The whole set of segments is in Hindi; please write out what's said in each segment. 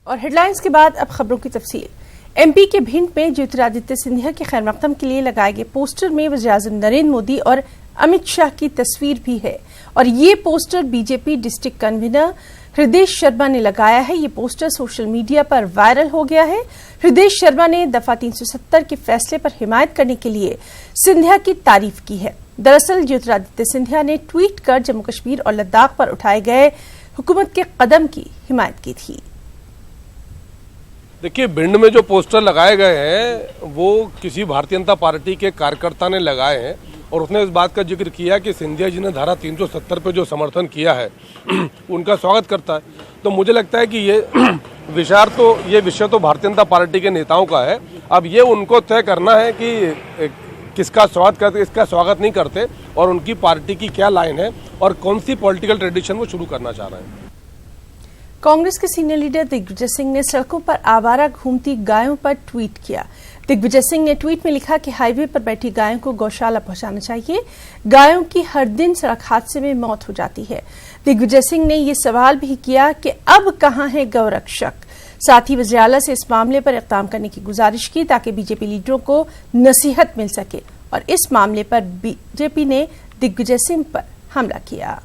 और हेडलाइंस के बाद अब खबरों की तफसील। एमपी के भिंड में ज्योतिरादित्य सिंधिया के खैर मकदम के लिए लगाए गए पोस्टर में वज़ीर-ए-आज़म नरेंद्र मोदी और अमित शाह की तस्वीर भी है और ये पोस्टर बीजेपी डिस्ट्रिक्ट कन्वीनर हृदय शर्मा ने लगाया है। ये पोस्टर सोशल मीडिया पर वायरल हो गया है। हृदय शर्मा ने दफा 370 के फैसले पर हिमायत करने के लिए सिंधिया की तारीफ की है। दरअसल ज्योतिरादित्य सिंधिया ने ट्वीट कर जम्मू कश्मीर और लद्दाख पर उठाए गए हुकूमत के कदम की हिमायत की थी। देखिए, भिंड में जो पोस्टर लगाए गए हैं वो किसी भारतीय जनता पार्टी के कार्यकर्ता ने लगाए हैं और उसने इस बात का जिक्र किया कि सिंधिया जी ने धारा 370 पे जो समर्थन किया है उनका स्वागत करता है। तो मुझे लगता है कि ये विषय तो भारतीय जनता पार्टी के नेताओं का है। अब ये उनको तय करना है कि किसका स्वागत करते, इसका स्वागत नहीं करते और उनकी पार्टी की क्या लाइन है और कौन सी पॉलिटिकल ट्रेडिशन वो शुरू करना चाह रहे हैं। कांग्रेस के सीनियर लीडर दिग्विजय सिंह ने सड़कों पर आवारा घूमती गायों पर ट्वीट किया। दिग्विजय सिंह ने ट्वीट में लिखा कि हाईवे पर बैठी गायों को गौशाला पहुंचाना चाहिए। गायों की हर दिन सड़क हादसे में मौत हो जाती है। दिग्विजय सिंह ने ये सवाल भी किया कि अब कहां है गौरक्षक। साथ ही वज़ीर आला से इस मामले पर इक़दाम करने की गुजारिश की ताकि बीजेपी लीडरों को नसीहत मिल सके और इस मामले पर बीजेपी ने दिग्विजय सिंह पर हमला किया।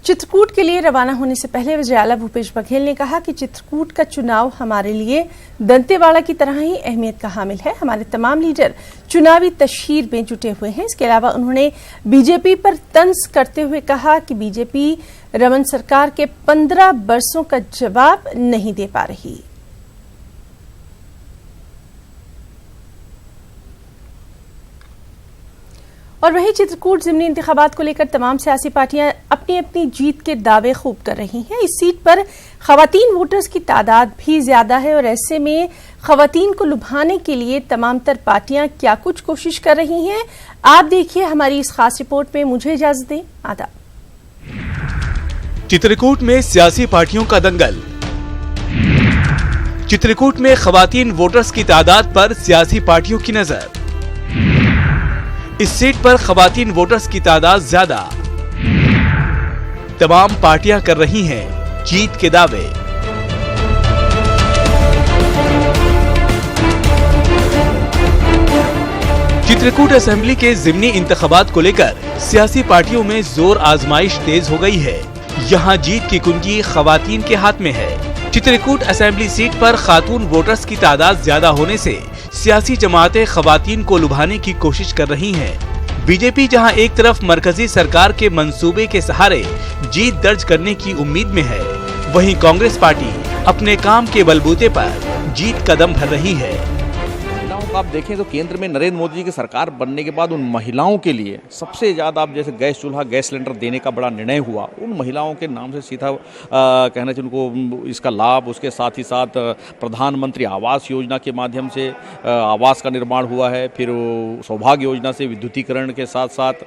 चित्रकूट के लिए रवाना होने से पहले वज़ीर आला भूपेश बघेल ने कहा कि चित्रकूट का चुनाव हमारे लिए दंतेवाड़ा की तरह ही अहमियत का हामिल है। हमारे तमाम लीडर चुनावी तशहीर में जुटे हुए हैं। इसके अलावा उन्होंने बीजेपी पर तंज करते हुए कहा कि बीजेपी रमन सरकार के 15 बरसों का जवाब नहीं दे पा रही। और वहीं चित्रकूट ज़िमनी इंतखाबात को लेकर तमाम सियासी पार्टियां अपनी अपनी जीत के दावे खूब कर रही हैं। इस सीट पर खवातीन वोटर्स की तादाद भी ज्यादा है और ऐसे में खवातीन को लुभाने के लिए तमाम तर पार्टियां क्या कुछ कोशिश कर रही हैं, आप देखिए हमारी इस खास रिपोर्ट में। मुझे इजाजत दें, आदाब। चित्रकूट में सियासी पार्टियों का दंगल। चित्रकूट में खवातीन वोटर्स की तादाद पर सियासी पार्टियों की नजर। इस सीट पर खवातीन वोटर्स की तादाद ज्यादा। तमाम पार्टियां कर रही हैं जीत के दावे। चित्रकूट असेंबली के ज़िमनी इंतखाबात को लेकर सियासी पार्टियों में जोर आजमाइश तेज हो गई है। यहां जीत की कुंजी खवातीन के हाथ में है। चित्रकूट असेंबली सीट पर खातून वोटर्स की तादाद ज्यादा होने से सियासी जमातें खवातीन को लुभाने की कोशिश कर रही हैं। बीजेपी जहां एक तरफ मरकजी सरकार के मंसूबे के सहारे जीत दर्ज करने की उम्मीद में है, वहीं कांग्रेस पार्टी अपने काम के बलबूते पर जीत का दम भर रही है। आप देखें तो केंद्र में नरेंद्र मोदी जी की सरकार बनने के बाद उन महिलाओं के लिए सबसे ज़्यादा आप जैसे गैस चूल्हा, गैस सिलेंडर देने का बड़ा निर्णय हुआ। उन महिलाओं के नाम से सीधा कहना चाहिए उनको इसका लाभ, उसके साथ ही साथ प्रधानमंत्री आवास योजना के माध्यम से आवास का निर्माण हुआ है। फिर सौभाग्य योजना से विद्युतीकरण के साथ साथ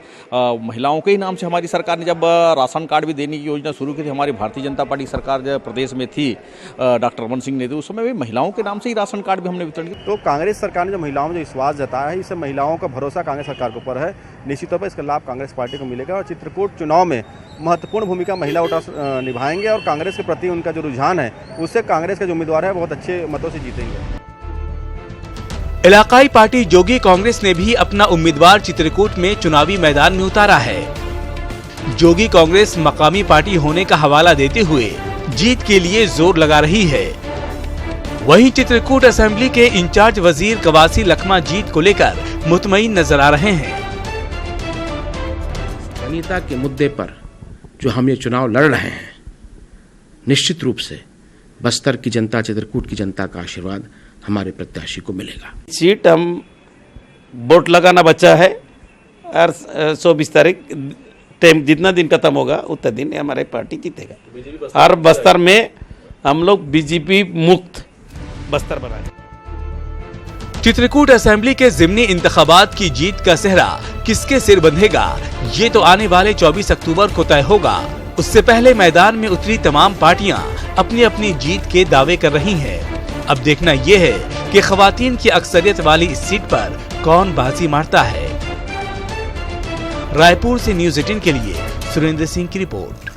महिलाओं के ही नाम से हमारी सरकार ने जब राशन कार्ड भी देने की योजना शुरू की थी, हमारी भारतीय जनता पार्टी सरकार जब प्रदेश में थी, डॉक्टर रमन सिंह ने दी, उस समय भी महिलाओं के नाम से ही राशन कार्ड भी हमने वितरण किया। तो कांग्रेस सरकार ने जो महिलाओं में जो विश्वास जताया है, इससे महिलाओं का भरोसा कांग्रेस सरकार के ऊपर है। निश्चित तौर पर इसका लाभ कांग्रेस पार्टी को मिलेगा और चित्रकूट चुनाव में महत्वपूर्ण भूमिका महिला वोटर्स निभाएंगे और कांग्रेस के प्रति उनका जो रुझान है उससे कांग्रेस के जो उम्मीदवार है बहुत अच्छे मतों से जीतेंगे। इलाकाई पार्टी जोगी कांग्रेस ने भी अपना उम्मीदवार चित्रकूट में चुनावी मैदान में उतारा है। जोगी कांग्रेस मकामी पार्टी होने का हवाला देते हुए जीत के लिए जोर लगा रही है। वहीं चित्रकूट असेंबली के इंचार्ज वजीर कवासी लखमा जीत को लेकर मुतमईन नजर आ रहे हैं। मान्यता के मुद्दे पर जो हम ये चुनाव लड़ रहे हैं, निश्चित रूप से बस्तर की जनता, चित्रकूट की जनता का आशीर्वाद हमारे प्रत्याशी को मिलेगा। सीट हम वोट लगाना बचा है और 24 तारीख टाइम जितना दिन खत्म होगा उतना दिन हमारे पार्टी जीतेगा और बस्तर में हम लोग बीजेपी मुक्त बस्तर बनाए। चित्रकूट असेंबली के ज़िमनी इंतखाबात की जीत का सेहरा किसके सिर बंधेगा, ये तो आने वाले 24 अक्टूबर को तय होगा। उससे पहले मैदान में उतरी तमाम पार्टियां अपनी अपनी जीत के दावे कर रही हैं। अब देखना ये है कि खवातीन की अक्सरियत वाली इस सीट पर कौन बाजी मारता है। रायपुर से न्यूज़ 18 के लिए सुरेंद्र सिंह की रिपोर्ट।